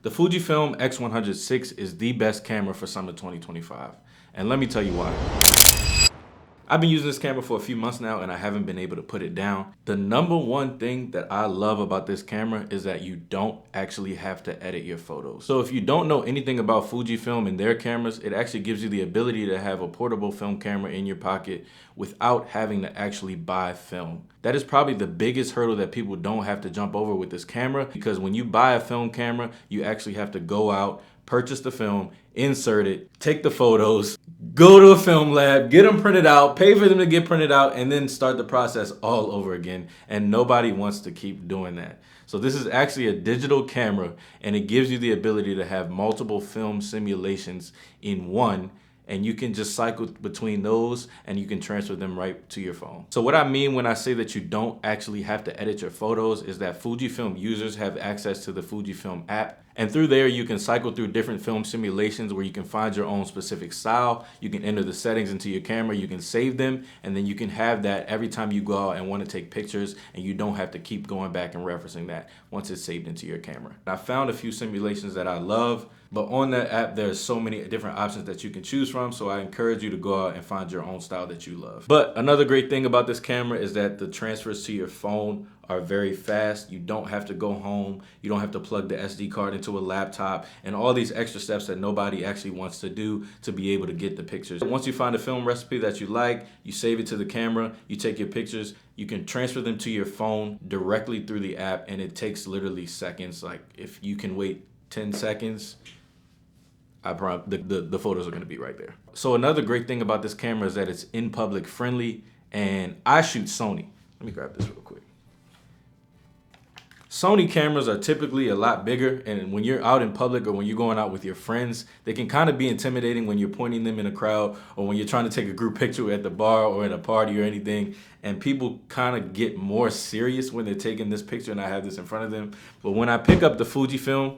The Fujifilm X100VI is the best camera for summer 2025. And let me tell you why. I've been using this camera for a few months now and I haven't been able to put it down. The number one thing that I love about this camera is that you don't actually have to edit your photos. So if you don't know anything about Fujifilm and their cameras, it actually gives you the ability to have a portable film camera in your pocket without having to actually buy film. That is probably the biggest hurdle that people don't have to jump over with this camera, because when you buy a film camera, you actually have to go out, purchase the film, insert it, take the photos, go to a film lab, get them printed out, pay for them to get printed out, and then start the process all over again. And nobody wants to keep doing that. So this is actually a digital camera, and it gives you the ability to have multiple film simulations in one, and you can just cycle between those and you can transfer them right to your phone. So what I mean when I say that you don't actually have to edit your photos is that Fujifilm users have access to the Fujifilm app. And through there, you can cycle through different film simulations where you can find your own specific style. You can enter the settings into your camera, you can save them, and then you can have that every time you go out and want to take pictures, and you don't have to keep going back and referencing that once it's saved into your camera. I found a few simulations that I love, but on that app, there's so many different options that you can choose from, so I encourage you to go out and find your own style that you love. But another great thing about this camera is that the transfers to your phone are very fast. You don't have to go home. You don't have to plug the SD card into a laptop and all these extra steps that nobody actually wants to do to be able to get the pictures. Once you find a film recipe that you like, you save it to the camera, you take your pictures, you can transfer them to your phone directly through the app, and it takes literally seconds. Like if you can wait 10 seconds, I promise the photos are gonna be right there. So another great thing about this camera is that it's in public friendly, and I shoot Sony. Let me grab this real quick. Sony cameras are typically a lot bigger, and when you're out in public or when you're going out with your friends, they can kind of be intimidating when you're pointing them in a crowd or when you're trying to take a group picture at the bar or at a party or anything, and people kind of get more serious when they're taking this picture and I have this in front of them. But when I pick up the Fujifilm,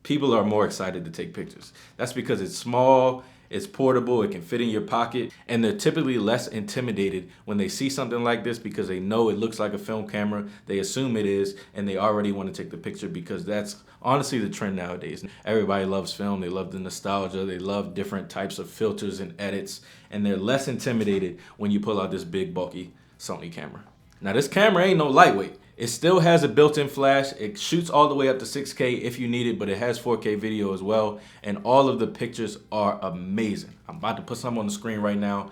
people are more excited to take pictures. That's because it's small, it's portable, it can fit in your pocket, and they're typically less intimidated when they see something like this because they know it looks like a film camera, they assume it is, and they already want to take the picture because that's honestly the trend nowadays. Everybody loves film, they love the nostalgia, they love different types of filters and edits, and they're less intimidated when you pull out this big bulky Sony camera. Now this camera ain't no lightweight. It still has a built-in flash. It shoots all the way up to 6K if you need it, but it has 4K video as well. And all of the pictures are amazing. I'm about to put some on the screen right now.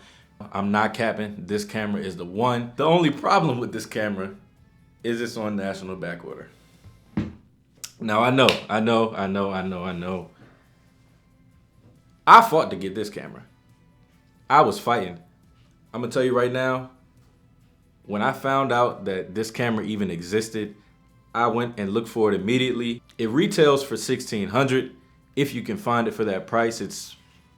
I'm not capping. This camera is the one. The only problem with this camera is it's on national back order. Now I know. I fought to get this camera. I was fighting. I'm gonna tell you right now, when I found out that this camera even existed, I went and looked for it immediately. It retails for $1,600 if you can find it for that price. It's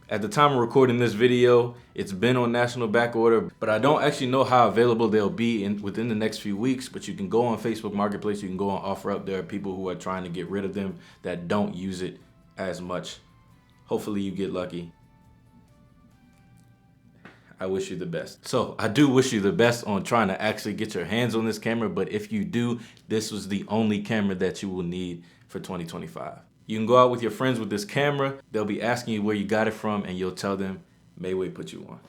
at the time of recording this video, it's been on national back order, but I don't actually know how available they'll be within the next few weeks. But you can go on Facebook Marketplace, you can go on OfferUp. There are people who are trying to get rid of them that don't use it as much. Hopefully you get lucky. I wish you the best. So I do wish you the best on trying to actually get your hands on this camera, but if you do, this was the only camera that you will need for 2025. You can go out with your friends with this camera. They'll be asking you where you got it from, and you'll tell them Mayway put you on.